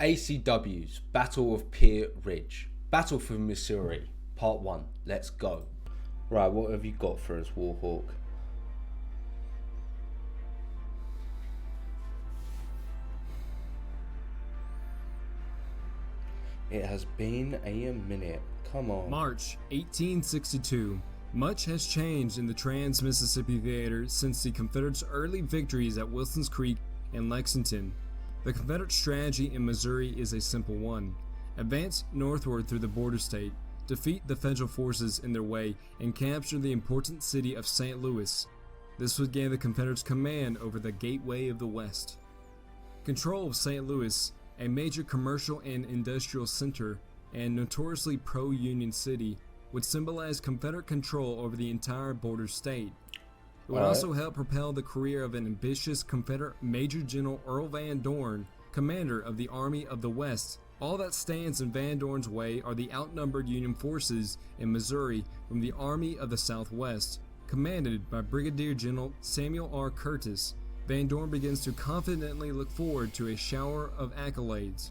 ACW's Battle of Pea Ridge. Battle for Missouri. Part 1. Let's go. Right, what have you got for us, WarHawk? It has been a minute. Come on. March 1862. Much has changed in the Trans-Mississippi Theater since the Confederates' early victories at Wilson's Creek and Lexington. The Confederate strategy in Missouri is a simple one. Advance northward through the border state, defeat the Federal forces in their way, and capture the important city of St. Louis. This would gain the Confederates command over the Gateway of the West. Control of St. Louis, a major commercial and industrial center and notoriously pro-Union city, would symbolize Confederate control over the entire border state. It would also help propel the career of an ambitious Confederate Major General Earl Van Dorn, commander of the Army of the West. All that stands in Van Dorn's way are the outnumbered Union forces in Missouri from the Army of the Southwest, commanded by Brigadier General Samuel R. Curtis. Van Dorn begins to confidently look forward to a shower of accolades.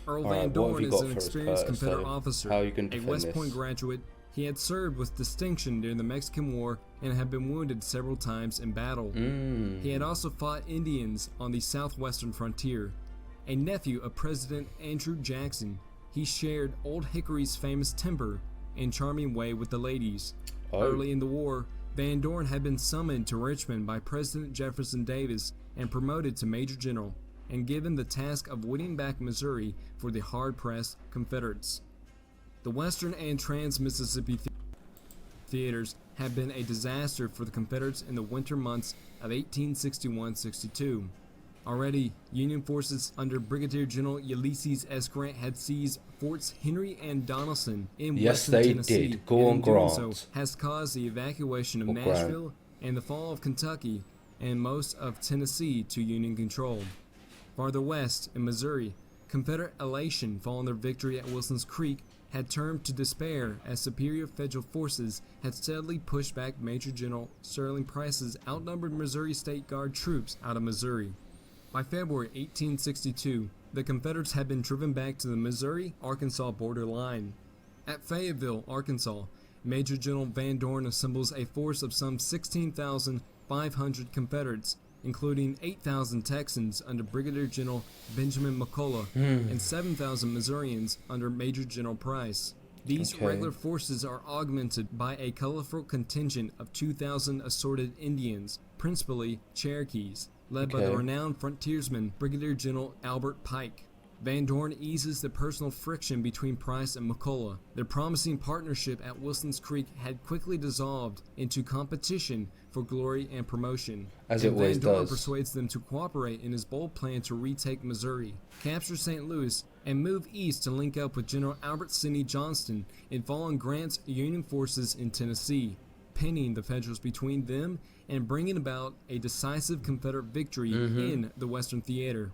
Earl Van Dorn is an experienced Confederate officer, a West Point graduate. He had served with distinction during the Mexican War and had been wounded several times in battle. He had also fought Indians on the southwestern frontier. A nephew of President Andrew Jackson, he shared Old Hickory's famous temper and charming way with the ladies. Early in the war, Van Dorn had been summoned to Richmond by President Jefferson Davis and promoted to Major General, and given the task of winning back Missouri for the hard-pressed Confederates. The Western and Trans-Mississippi theaters had been a disaster for the Confederates in the winter months of 1861-62. Already, Union forces under Brigadier General Ulysses S. Grant had seized Forts Henry and Donelson in western Tennessee. Yes, they did. Go on, Grant. So has caused the evacuation of Nashville and the fall of Kentucky and most of Tennessee to Union control. Farther west, in Missouri, Confederate elation following their victory at Wilson's Creek had turned to despair as superior Federal forces had steadily pushed back Major General Sterling Price's outnumbered Missouri State Guard troops out of Missouri. By February 1862, the Confederates had been driven back to the Missouri-Arkansas border line. At Fayetteville, Arkansas, Major General Van Dorn assembles a force of some 16,500 Confederates, including 8,000 Texans under Brigadier General Benjamin McCulloch and 7,000 Missourians under Major General Price. These regular forces are augmented by a colorful contingent of 2,000 assorted Indians, principally Cherokees, led by the renowned frontiersman Brigadier General Albert Pike. Van Dorn eases the personal friction between Price and McCulloch. Their promising partnership at Wilson's Creek had quickly dissolved into competition for glory and promotion. As it always does. Van Dorn does. persuades them to cooperate in his bold plan to retake Missouri, capture St. Louis, and move east to link up with General Albert Sidney Johnston in following Grant's Union forces in Tennessee, pinning the Federals between them and bringing about a decisive Confederate victory in the Western Theater.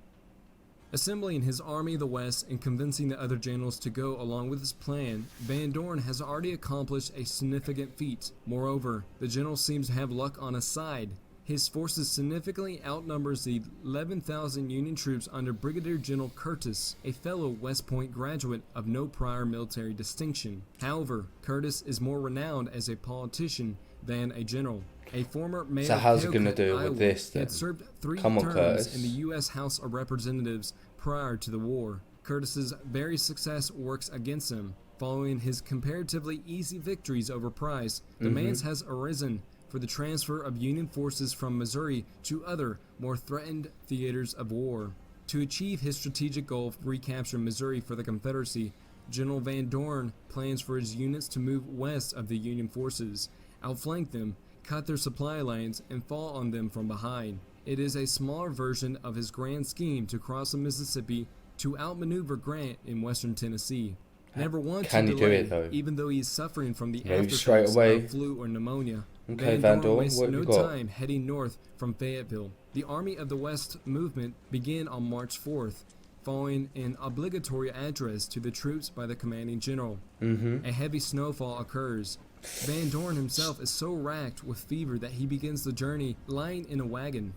Assembling his Army of the West and convincing the other generals to go along with his plan, Van Dorn has already accomplished a significant feat. Moreover, the general seems to have luck on his side. His forces significantly outnumbers the 11,000 Union troops under Brigadier General Curtis, a fellow West Point graduate of no prior military distinction. However, Curtis is more renowned as a politician than a general. A former mayor So how's of it going to Keokuk, do Iowa, with this then? had served 3 Come on, terms Curtis. in the U.S. House of Representatives prior to the war. Curtis's very success works against him. Following his comparatively easy victories over Price, demands has arisen for the transfer of Union forces from Missouri to other, more threatened theaters of war. To achieve his strategic goal of recapturing Missouri for the Confederacy, General Van Dorn plans for his units to move west of the Union forces, outflank them, cut their supply lanes, and fall on them from behind. It is a smaller version of his grand scheme to cross the Mississippi to outmaneuver Grant in western Tennessee. Never once to delay, even though he is suffering from the aftereffects of flu or pneumonia. Van Dorn wastes no time heading north from Fayetteville. The Army of the West movement began on March 4th, following an obligatory address to the troops by the commanding general. A heavy snowfall occurs. Van Dorn himself is so racked with fever that he begins the journey lying in a wagon.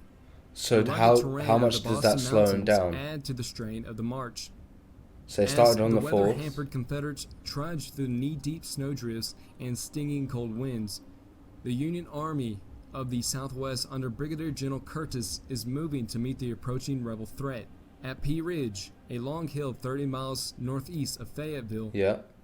So how much does that slow him down? Add to the strain of the march. So they started on the 4th. weather-hampered Confederates trudged through knee-deep snowdrifts and stinging cold winds. The Union Army of the Southwest under Brigadier General Curtis is moving to meet the approaching rebel threat. At Pea Ridge, a long hill 30 miles northeast of Fayetteville,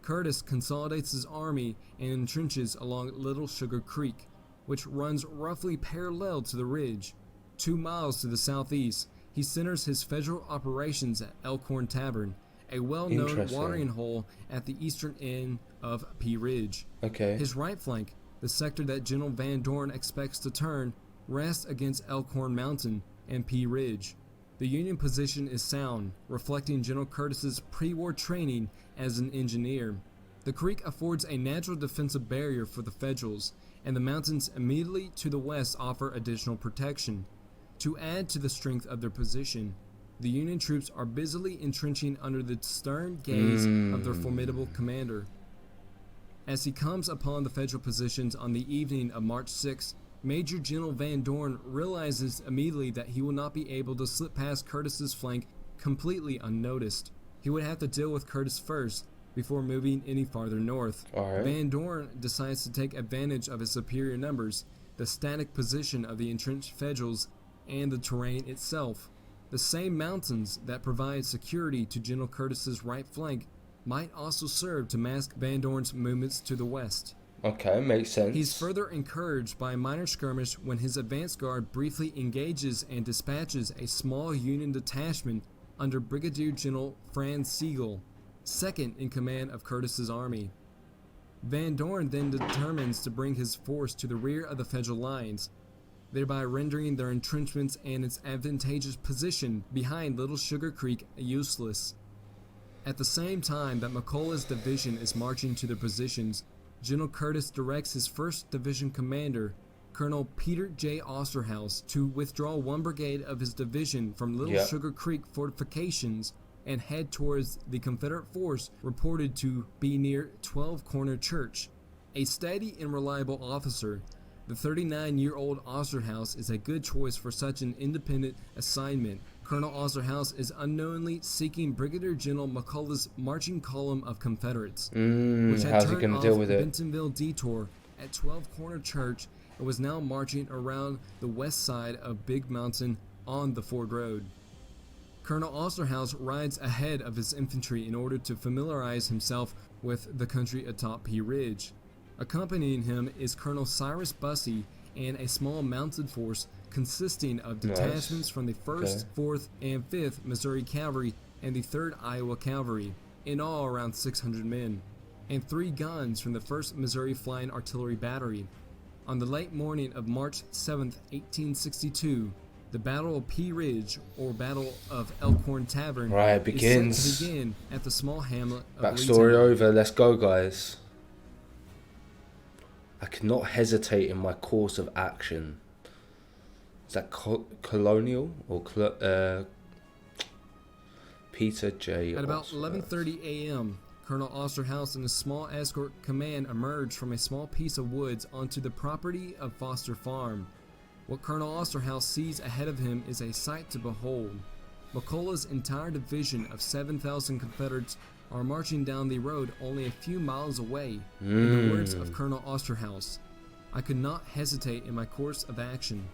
Curtis consolidates his army and entrenches along Little Sugar Creek, which runs roughly parallel to the ridge. 2 miles to the southeast, he centers his federal operations at Elkhorn Tavern, a well-known watering hole at the eastern end of Pea Ridge. His right flank, the sector that General Van Dorn expects to turn, rests against Elkhorn Mountain and Pea Ridge. The Union position is sound, reflecting General Curtis's pre-war training as an engineer. The creek affords a natural defensive barrier for the Federals, and the mountains immediately to the west offer additional protection. To add to the strength of their position, the Union troops are busily entrenching under the stern gaze of their formidable commander. As he comes upon the Federal positions on the evening of March 6, Major General Van Dorn realizes immediately that he will not be able to slip past Curtis's flank completely unnoticed. He would have to deal with Curtis first before moving any farther north. Van Dorn decides to take advantage of his superior numbers, the static position of the entrenched Federals, and the terrain itself. The same mountains that provide security to General Curtis's right flank might also serve to mask Van Dorn's movements to the west. Makes sense. He's further encouraged by a minor skirmish when his advance guard briefly engages and dispatches a small Union detachment under Brigadier General Franz Sigel, second in command of Curtis's army. Van Dorn then determines to bring his force to the rear of the Federal lines, thereby rendering their entrenchments and its advantageous position behind Little Sugar Creek useless. At the same time that McCullough's division is marching to their positions, General Curtis directs his 1st Division commander, Colonel Peter J. Osterhaus, to withdraw one brigade of his division from Little Sugar Creek fortifications and head towards the Confederate force reported to be near 12 Corner Church. A steady and reliable officer, the 39-year-old Osterhaus is a good choice for such an independent assignment. Colonel Osterhaus is unknowingly seeking Brigadier General McCullough's marching column of Confederates, which had turned off Bentonville Detour at 12 Corner Church and was now marching around the west side of Big Mountain on the Ford Road. Colonel Osterhaus rides ahead of his infantry in order to familiarize himself with the country atop Pea Ridge. Accompanying him is Colonel Cyrus Bussey and a small mounted force consisting of detachments from the 1st, 4th, and 5th Missouri Cavalry and the 3rd Iowa Cavalry, in all around 600 men, and 3 guns from the 1st Missouri Flying Artillery Battery. On the late morning of March 7, 1862, the Battle of Pea Ridge, or Battle of Elkhorn Tavern, begins. is set to begin at the small hamlet of Backstory Leetown. over, let's go guys. I cannot hesitate in my course of action. Is that Colonial or Peter J. At about 11:30 a.m., Colonel Osterhaus and his small escort command emerged from a small piece of woods onto the property of Foster Farm. What Colonel Osterhaus sees ahead of him is a sight to behold. McCullough's entire division of 7,000 Confederates are marching down the road only a few miles away. In the words of Colonel Osterhaus, I could not hesitate in my course of action.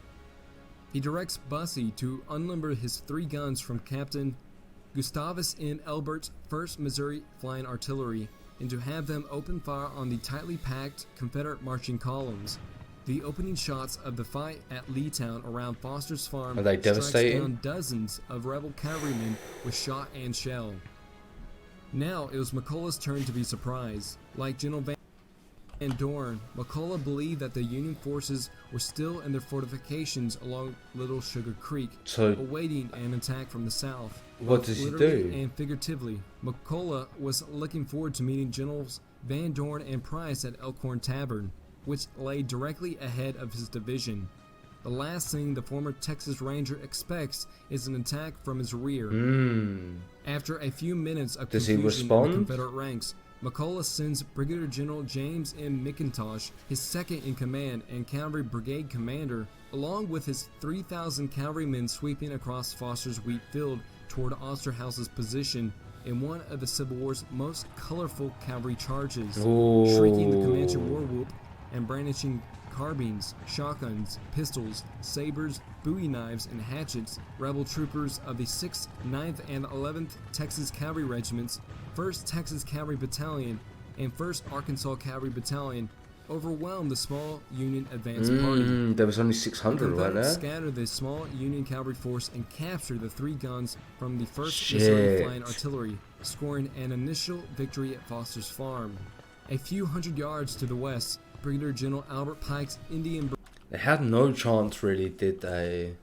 He directs Bussey to unlimber his 3 guns from Captain Gustavus N. Elbert's 1st Missouri Flying Artillery and to have them open fire on the tightly packed Confederate marching columns. The opening shots of the fight at Leetown around Foster's Farm strikes down dozens of rebel cavalrymen with shot and shell. Now it was McCullough's turn to be surprised. Like General Van Dorn, McCullough believed that the Union forces were still in their fortifications along Little Sugar Creek, awaiting an attack from the south. What does he do? And figuratively, McCullough was looking forward to meeting Generals Van Dorn and Price at Elkhorn Tavern, which lay directly ahead of his division. The last thing the former Texas Ranger expects is an attack from his rear. After a few minutes of confusion in the Confederate ranks, McCullough sends Brigadier General James M. McIntosh, his second in command and cavalry brigade commander, along with his 3,000 cavalrymen sweeping across Foster's wheat field toward Osterhaus's position in one of the Civil War's most colorful cavalry charges, Ooh. shrieking the Comanche war whoop and brandishing carbines, shotguns, pistols, sabers, bowie knives, and hatchets. Rebel troopers of the 6th, 9th, and 11th Texas Cavalry Regiments, 1st Texas Cavalry Battalion, and 1st Arkansas Cavalry Battalion overwhelmed the small Union advance party. There was only The 600, wasn't Confederates there? scattered the small Union cavalry force and captured the 3 guns from the 1st Missouri Flying Artillery, scoring an initial victory at Foster's Farm. A few hundred yards to the west, Brigadier General Albert Pike's Indian They had no chance, really, did they?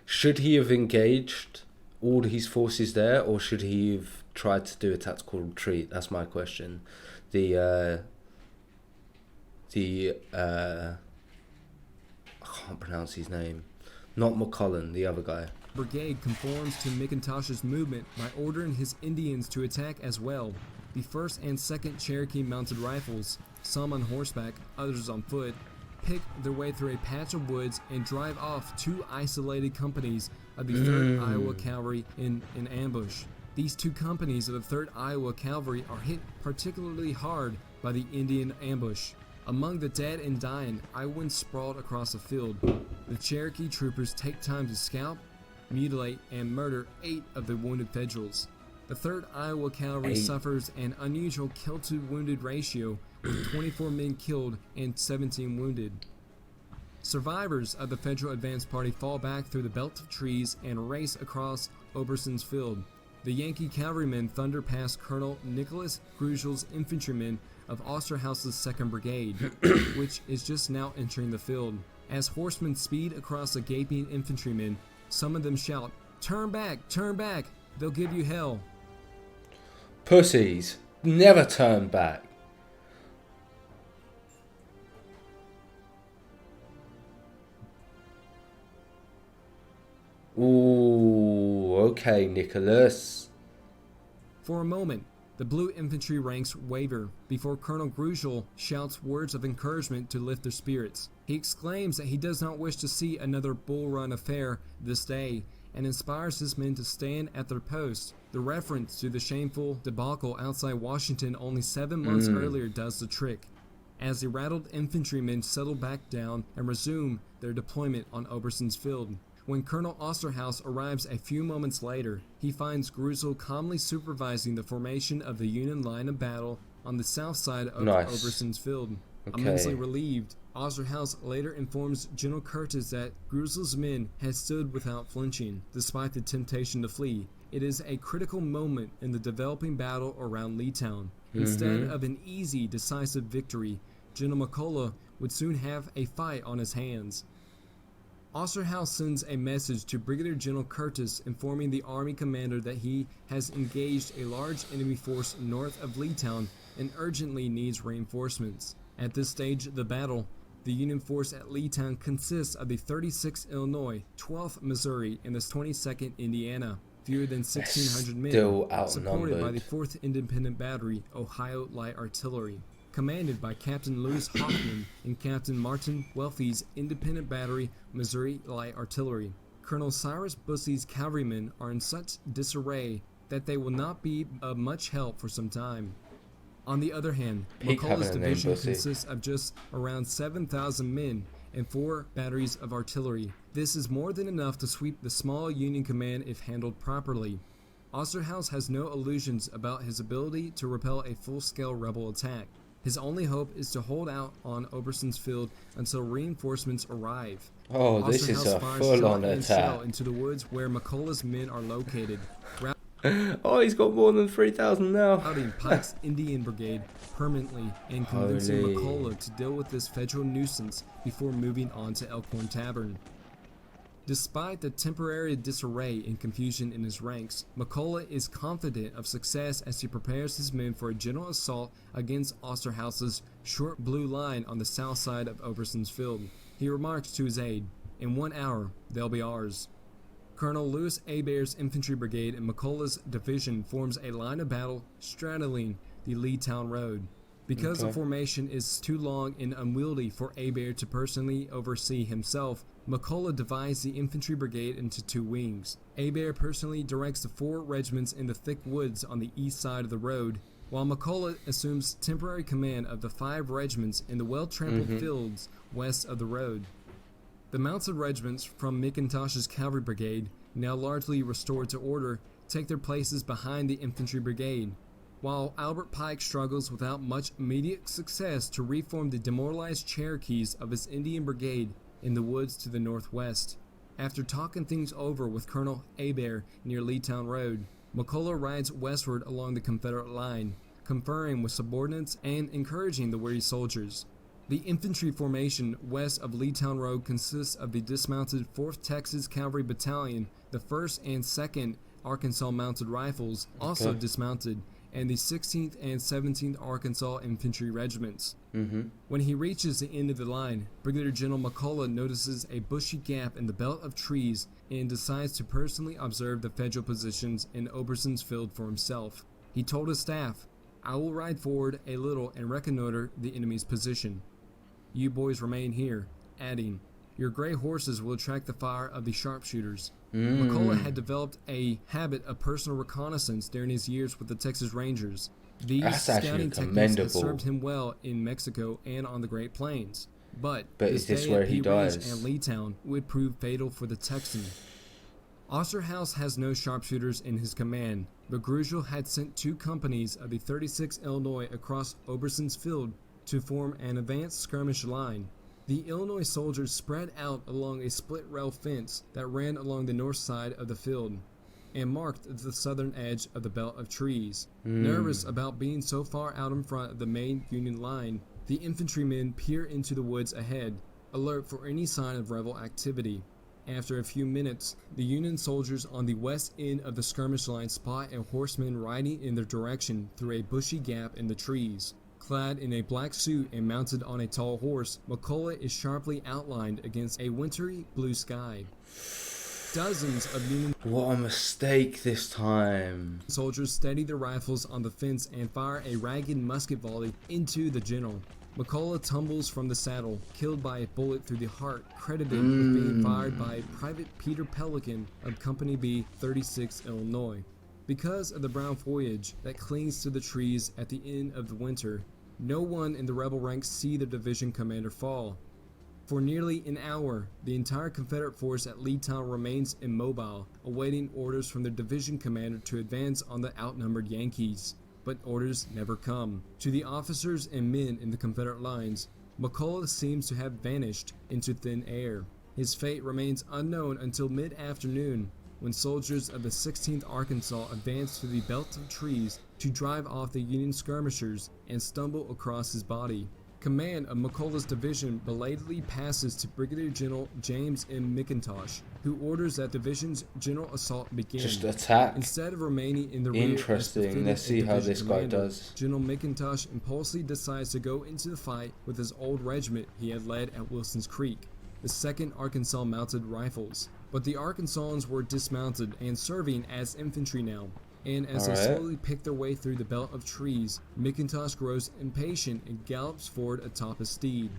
Should he have engaged all his forces there, or should he have tried to do a tactical retreat? That's my question. I can't pronounce his name. Not McCullen, the other guy. Brigade conforms to McIntosh's movement by ordering his Indians to attack as well. The 1st and 2nd Cherokee Mounted Rifles, some on horseback, others on foot, pick their way through a patch of woods and drive off 2 isolated companies of the 3rd Iowa Cavalry in an ambush. These 2 companies of the 3rd Iowa Cavalry are hit particularly hard by the Indian ambush. Among the dead and dying, Iowans sprawled across the field. The Cherokee troopers take time to scalp, mutilate, and murder 8 of the wounded Federals. The 3rd Iowa Cavalry suffers an unusual kill-to-wounded ratio, with 24 men killed and 17 wounded. Survivors of the Federal advance party fall back through the belt of trees and race across Oberson's Field. The Yankee cavalrymen thunder past Colonel Nicholas Grugel's infantrymen of Osterhaus's 2nd Brigade, which is just now entering the field. As horsemen speed across the gaping infantrymen, some of them shout, turn back, they'll give you hell." Pussies. Never turn back. Ooh, okay, Nicholas. For a moment, the blue infantry ranks waver before Colonel Grugel shouts words of encouragement to lift their spirits. He exclaims that he does not wish to see another bull run affair this day and inspires his men to stand at their post. The reference to the shameful debacle outside Washington only 7 months earlier does the trick, as the rattled infantrymen settle back down and resume their deployment on Oberson's Field. When Colonel Osterhaus arrives a few moments later, he finds Grugel calmly supervising the formation of the Union line of battle on the south side of Oberson's Field. Okay. Immensely relieved, Osterhaus later informs General Curtis that Grugel's men had stood without flinching, despite the temptation to flee. It is a critical moment in the developing battle around Leetown. Instead of an easy, decisive victory, General McCulloch would soon have a fight on his hands. Osterhaus sends a message to Brigadier General Curtis informing the Army commander that he has engaged a large enemy force north of Leetown and urgently needs reinforcements. At this stage of the battle, the Union force at Leetown consists of the 36th Illinois, 12th Missouri, and the 22nd Indiana, fewer than 1,600 men, supported by the 4th Independent Battery, Ohio Light Artillery, commanded by Captain Lewis Hoffman and Captain Martin Welfy's Independent Battery, Missouri Light Artillery. Colonel Cyrus Bussey's cavalrymen are in such disarray that they will not be of much help for some time. On the other hand, McCulloch's division consists of just around 7,000 men and 4 batteries of artillery. This is more than enough to sweep the small Union command if handled properly. Osterhaus has no illusions about his ability to repel a full-scale rebel attack. His only hope is to hold out on Oberson's Field until reinforcements arrive. Oh, this is a full-on attack into the woods where McCulloch's men are located. Oh, he's got more than 3,000 now. Routing Pike's Indian Brigade permanently and convincing McCulloch to deal with this federal nuisance before moving on to Elkhorn Tavern. Despite the temporary disarray and confusion in his ranks, McCulloch is confident of success as he prepares his men for a general assault against Osterhaus's short blue line on the south side of Oberson's Field. He remarks to his aide, "In 1 hour, they'll be ours." Colonel Lewis Abair's infantry brigade and McCulloch's division forms a line of battle straddling the Leetown Road. Because the formation is too long and unwieldy for Abair to personally oversee himself, McCulloch divides the infantry brigade into 2 wings. Hebert personally directs the 4 regiments in the thick woods on the east side of the road, while McCulloch assumes temporary command of the 5 regiments in the well-trampled fields west of the road. The mounted regiments from McIntosh's cavalry brigade, now largely restored to order, take their places behind the infantry brigade, while Albert Pike struggles without much immediate success to reform the demoralized Cherokees of his Indian brigade in the woods to the northwest. After talking things over with Colonel Hebert near Leetown Road, McCulloch rides westward along the Confederate line, conferring with subordinates and encouraging the weary soldiers. The infantry formation west of Leetown Road consists of the dismounted 4th Texas Cavalry Battalion, the 1st and 2nd Arkansas Mounted Rifles, also dismounted, and the 16th and 17th Arkansas Infantry Regiments. When he reaches the end of the line, Brigadier General McCulloch notices a bushy gap in the belt of trees and decides to personally observe the Federal positions in Oberson's Field for himself. He told his staff, "I will ride forward a little and reconnoiter the enemy's position. You boys remain here," adding, "Your gray horses will attract the fire of the sharpshooters." McCulloch had developed a habit of personal reconnaissance during his years with the Texas Rangers. These scouting techniques had served him well in Mexico and on the Great Plains. But is this where he dies? And Leetown would prove fatal for the Texan. Osterhaus has no sharpshooters in his command, but Gruschel had sent 2 companies of the 36th Illinois across Oberson's Field to form an advanced skirmish line. The Illinois soldiers spread out along a split-rail fence that ran along the north side of the field and marked the southern edge of the belt of trees. Nervous about being so far out in front of the main Union line, the infantrymen peer into the woods ahead, alert for any sign of rebel activity. After a few minutes, the Union soldiers on the west end of the skirmish line spot a horseman riding in their direction through a bushy gap in the trees. Clad in a black suit and mounted on a tall horse, McCulloch is sharply outlined against a wintry blue sky. Dozens of Union What a mistake this time. soldiers steady their rifles on the fence and fire a ragged musket volley into the general. McCulloch tumbles from the saddle, killed by a bullet through the heart, credited with being fired by Private Peter Pelican of Company B, 36th Illinois. Because of the brown foliage that clings to the trees at the end of the winter, no one in the rebel ranks see the division commander fall. For nearly an hour, the entire Confederate force at Leetown remains immobile, awaiting orders from their division commander to advance on the outnumbered Yankees. But orders never come. To the officers and men in the Confederate lines, McCulloch seems to have vanished into thin air. His fate remains unknown until mid-afternoon, when soldiers of the 16th Arkansas advance through the belt of trees to drive off the Union skirmishers and stumble across his body. Command of McCulloch's division belatedly passes to Brigadier General James M. McIntosh, who orders that division's general assault begin. Just attack. Instead of remaining in the rear, Interesting. Let's see how this guy does. General McIntosh impulsively decides to go into the fight with his old regiment he had led at Wilson's Creek, the 2nd Arkansas Mounted Rifles. But the Arkansans were dismounted and serving as infantry now, and as they slowly pick their way through the belt of trees, McIntosh grows impatient and gallops forward atop his steed.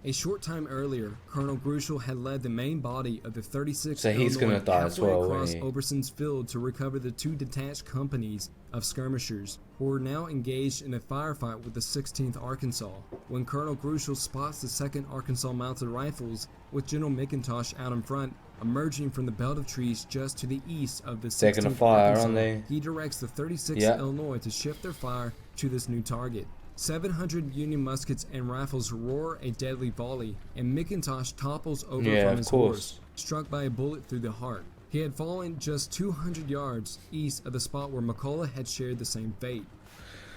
A short time earlier, Colonel Gruschel had led the main body of the 36th Illinois halfway across Oberson's Field to recover the 2 detached companies of skirmishers, who were now engaged in a firefight with the 16th Arkansas. When Colonel Gruschel spots the 2nd Arkansas Mounted Rifles, with General McIntosh out in front, emerging from the belt of trees just to the east of the 16th Arkansas, he directs the 36th Illinois to shift their fire to this new target. 700 Union muskets and rifles roar a deadly volley, and McIntosh topples over from his horse, struck by a bullet through the heart. He had fallen just 200 yards east of the spot where McCulloch had shared the same fate.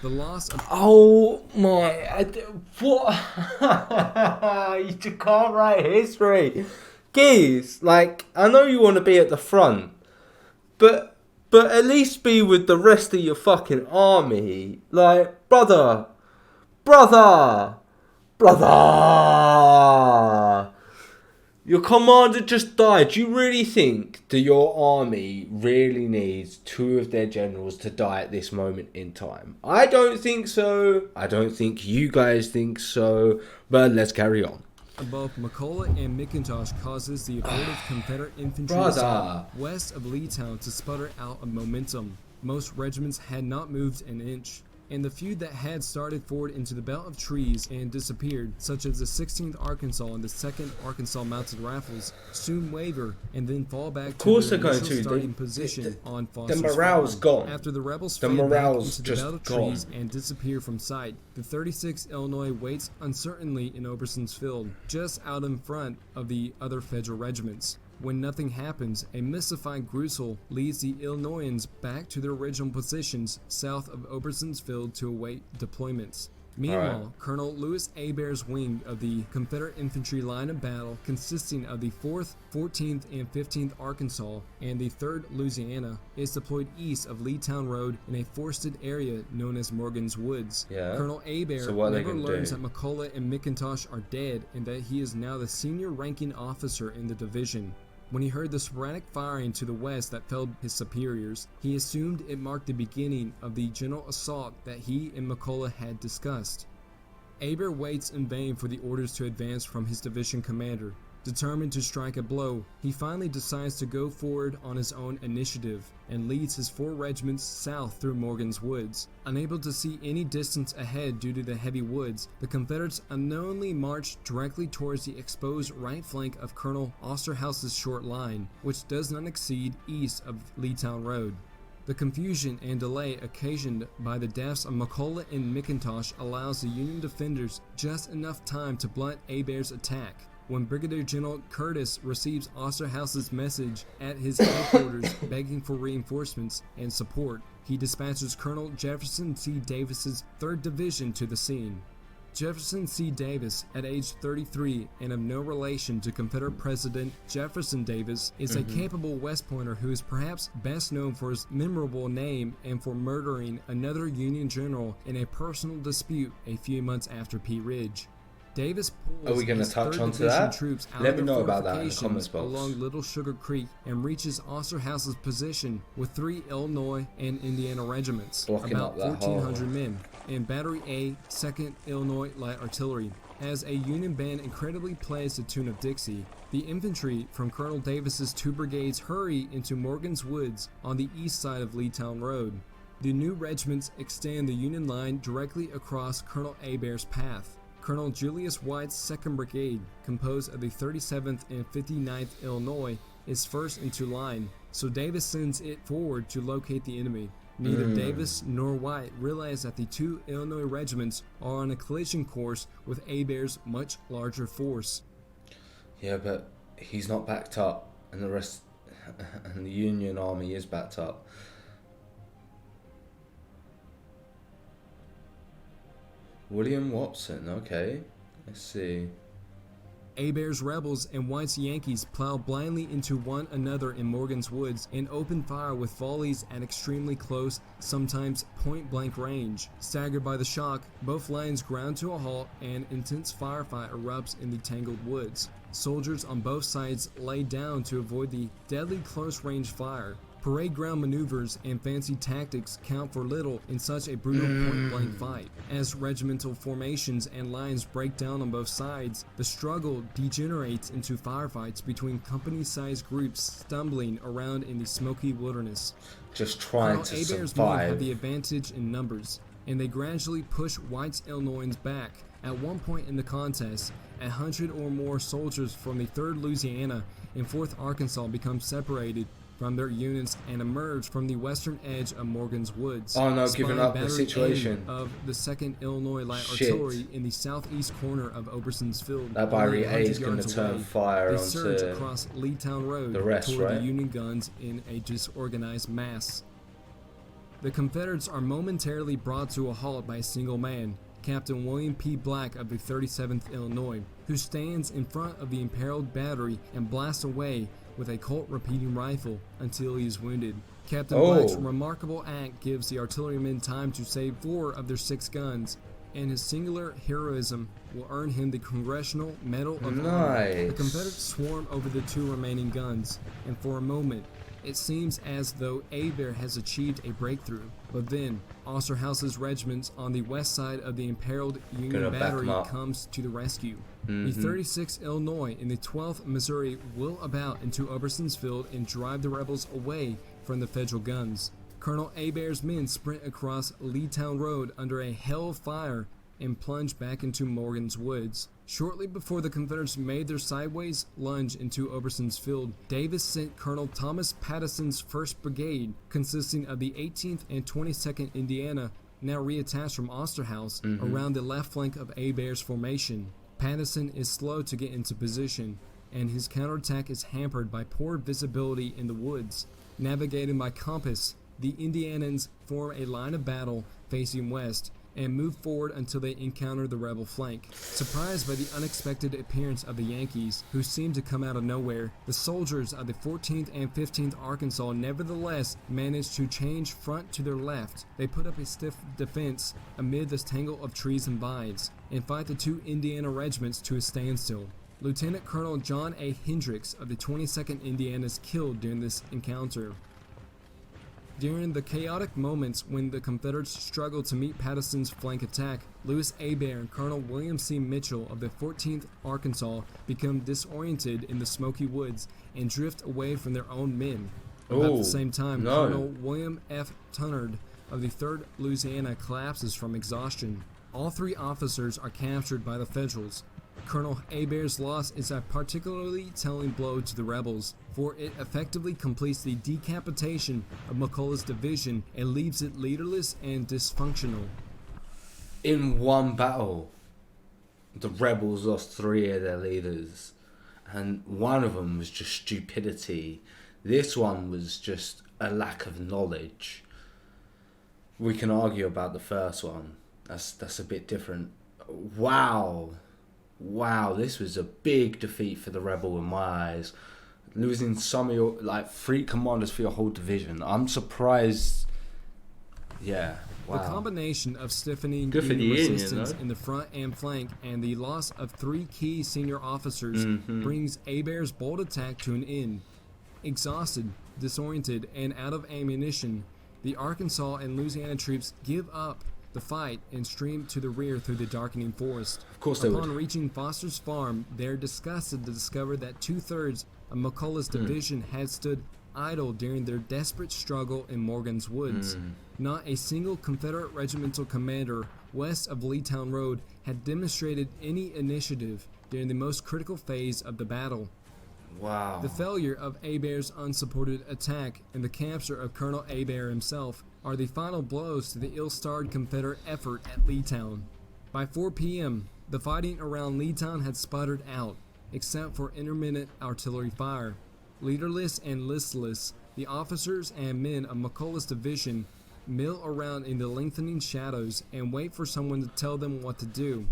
The loss of... Oh my... What? You can't write history. Geez, like, I know you want to be at the front, but at least be with the rest of your fucking army. Like, brother, your commander just died. Do you really think that your army really needs 2 of their generals to die at this moment in time? I don't think so. I don't think you guys think so. But let's carry on. above McCulloch and McIntosh causes the abortive Confederate infantry assault west of Leetown to sputter out of momentum. Most regiments had not moved an inch, and the few that had started forward into the belt of trees and disappeared, such as the 16th Arkansas and the 2nd Arkansas Mounted Rifles, soon waver and then fall back to their initial starting position on Foster's The morale's Farm. gone. After the rebels The fade back morale's into the just belt of gone. trees and disappear from sight, the 36th Illinois waits uncertainly in Oberson's Field, just out in front of the other federal regiments. When nothing happens, a mystified Grusel leads the Illinoisans back to their original positions south of Oberson's Field to await deployments. Meanwhile, Colonel Lewis Hebert's wing of the Confederate infantry line of battle, consisting of the 4th, 14th, and 15th Arkansas and the 3rd Louisiana, is deployed east of Leetown Road in a forested area known as Morgan's Woods. Colonel Hebert never learns that McCulloch and McIntosh are dead and that he is now the senior ranking officer in the division. When he heard the sporadic firing to the west that felled his superiors, he assumed it marked the beginning of the general assault that he and McCulloch had discussed. Hebert waits in vain for the orders to advance from his division commander. Determined to strike a blow, he finally decides to go forward on his own initiative and leads his 4 regiments south through Morgan's Woods. Unable to see any distance ahead due to the heavy woods, the Confederates unknowingly marched directly towards the exposed right flank of Colonel Osterhaus's short line, which does not exceed east of Leetown Road. The confusion and delay occasioned by the deaths of McCulloch and McIntosh allows the Union defenders just enough time to blunt Hebert's attack. When Brigadier General Curtis receives Osterhaus's message at his headquarters begging for reinforcements and support, he dispatches Colonel Jefferson C. Davis's 3rd Division to the scene. Jefferson C. Davis, at age 33 and of no relation to Confederate President Jefferson Davis, is a capable West Pointer who is perhaps best known for his memorable name and for murdering another Union general in a personal dispute a few months after Pea Ridge. Davis pulls his 3rd Division troops out of the fortifications along Little Sugar Creek and reaches Osterhaus's position with 3 Illinois and Indiana regiments, about 1,400 men, and Battery A, 2nd Illinois Light Artillery. As a Union band incredibly plays the tune of Dixie, the infantry from Colonel Davis's 2 brigades hurry into Morgan's Woods on the east side of Leetown Road. The new regiments extend the Union line directly across Colonel Hebert's path. Colonel Julius White's 2nd Brigade, composed of the 37th and 59th Illinois, is first into line, so Davis sends it forward to locate the enemy. Neither Davis nor White realize that the 2 Illinois regiments are on a collision course with Hebert's much larger force. Yeah, but he's not backed up, and the Union Army is backed up. William Watson, okay. Let's see. Hebert's rebels and White's Yankees plow blindly into one another in Morgan's Woods and open fire with volleys at extremely close, sometimes point-blank range. Staggered by the shock, both lines ground to a halt and intense firefight erupts in the tangled woods. Soldiers on both sides lay down to avoid the deadly close-range fire. Parade ground maneuvers and fancy tactics count for little in such a brutal point-blank fight. As regimental formations and lines break down on both sides, the struggle degenerates into firefights between company-sized groups stumbling around in the smoky wilderness. Just trying Colonel to Hebert's men survive. have the advantage in numbers, and they gradually push White's Illinoisans back. At one point in the contest, 100 or more soldiers from the 3rd Louisiana and 4th Arkansas become separated from their units and emerge from the western edge of Morgan's Woods. Oh no, giving up the situation. Of the 2nd Illinois Light Artillery in the southeast corner of Oberson's Field. That Battery A is going to turn fire they onto surge across Leetown Road the rest, toward right? the Union guns in a disorganized mass. The Confederates are momentarily brought to a halt by a single man, Captain William P. Black of the 37th Illinois, who stands in front of the imperiled battery and blasts away with a Colt repeating rifle until he is wounded. Captain Black's remarkable act gives the artillerymen time to save 4 of their 6 guns, and his singular heroism will earn him the Congressional Medal of Honor. The Confederates swarm over the 2 remaining guns, and for a moment, it seems as though Hebert has achieved a breakthrough. But then, Osterhaus's regiments on the west side of the imperiled Union battery comes to the rescue. The 36th Illinois and the 12th Missouri wheel about into Oberson's field and drive the rebels away from the federal guns. Colonel Hebert's men sprint across Leetown Road under a hell of fire and plunge back into Morgan's woods. Shortly before the Confederates made their sideways lunge into Oberson's field, Davis sent Colonel Thomas Patterson's 1st Brigade, consisting of the 18th and 22nd Indiana, now reattached from Osterhaus, around the left flank of Hebert's formation. Patterson is slow to get into position, and his counterattack is hampered by poor visibility in the woods. Navigating by compass, the Indianans form a line of battle facing west and move forward until they encounter the rebel flank. Surprised by the unexpected appearance of the Yankees, who seemed to come out of nowhere, the soldiers of the 14th and 15th Arkansas nevertheless managed to change front to their left. They put up a stiff defense amid this tangle of trees and vines, and fight the 2 Indiana regiments to a standstill. Lieutenant Colonel John A. Hendricks of the 22nd Indiana is killed during this encounter. During the chaotic moments when the Confederates struggled to meet Patterson's flank attack, Louis Hebert and Colonel William C. Mitchell of the 14th Arkansas become disoriented in the Smoky Woods and drift away from their own men. About the same time, Colonel William F. Tunnard of the 3rd Louisiana collapses from exhaustion. All 3 officers are captured by the Federals. Colonel Hebert's loss is a particularly telling blow to the rebels, for it effectively completes the decapitation of McCullough's division and leaves it leaderless and dysfunctional. In one battle, the rebels lost 3 of their leaders, and one of them was just stupidity. This one was just a lack of knowledge. We can argue about the first one. That's a bit different. Wow, this was a big defeat for the rebel in my eyes. Losing some of your, 3 commanders for your whole division. I'm surprised. Yeah, wow. The combination of stiffening Union resistance in the front and flank and the loss of 3 key senior officers brings Hebert's bold attack to an end. Exhausted, disoriented, and out of ammunition, the Arkansas and Louisiana troops give up the fight and stream to the rear through the darkening forest. Of course they would. Upon reaching Foster's farm, they're disgusted to discover that 2/3 of McCullough's division had stood idle during their desperate struggle in Morgan's woods. Not a single Confederate regimental commander west of Leetown Road had demonstrated any initiative during the most critical phase of the battle. Wow. The failure of Hebert's unsupported attack and the capture of Colonel Hebert himself are the final blows to the ill-starred Confederate effort at Leetown. By 4 p.m., the fighting around Leetown had sputtered out, except for intermittent artillery fire. Leaderless and listless, the officers and men of McCullough's division mill around in the lengthening shadows and wait for someone to tell them what to do.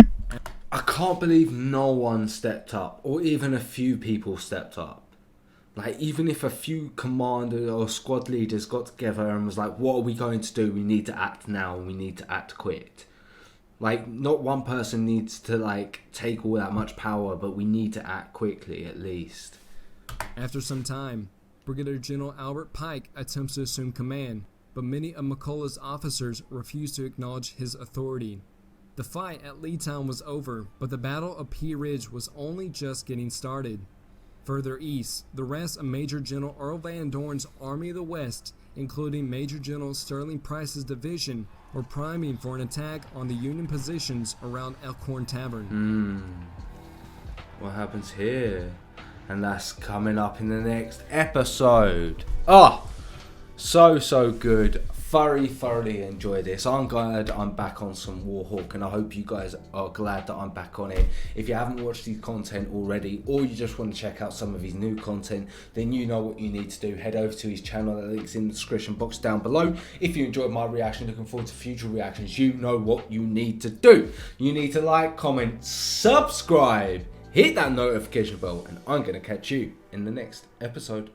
I can't believe no one stepped up, or even a few people stepped up. Even if a few commanders or squad leaders got together and was like, what are we going to do? We need to act now, we need to act quick. Not one person needs to, take all that much power, but we need to act quickly, at least. After some time, Brigadier General Albert Pike attempts to assume command, but many of McCullough's officers refuse to acknowledge his authority. The fight at Leetown was over, but the Battle of Pea Ridge was only just getting started. Further east, the rest of Major General Earl Van Dorn's Army of the West, including Major General Sterling Price's division, were priming for an attack on the Union positions around Elkhorn Tavern. What happens here? And that's coming up in the next episode. So good. Thoroughly enjoyed this. I'm glad I'm back on some WarHawk, and I hope you guys are glad that I'm back on it. If you haven't watched his content already, or you just want to check out some of his new content, then you know what you need to do. Head over to his channel, the link's in the description box down below. If you enjoyed my reaction, looking forward to future reactions, you know what you need to do. You need to like, comment, subscribe, hit that notification bell, and I'm going to catch you in the next episode.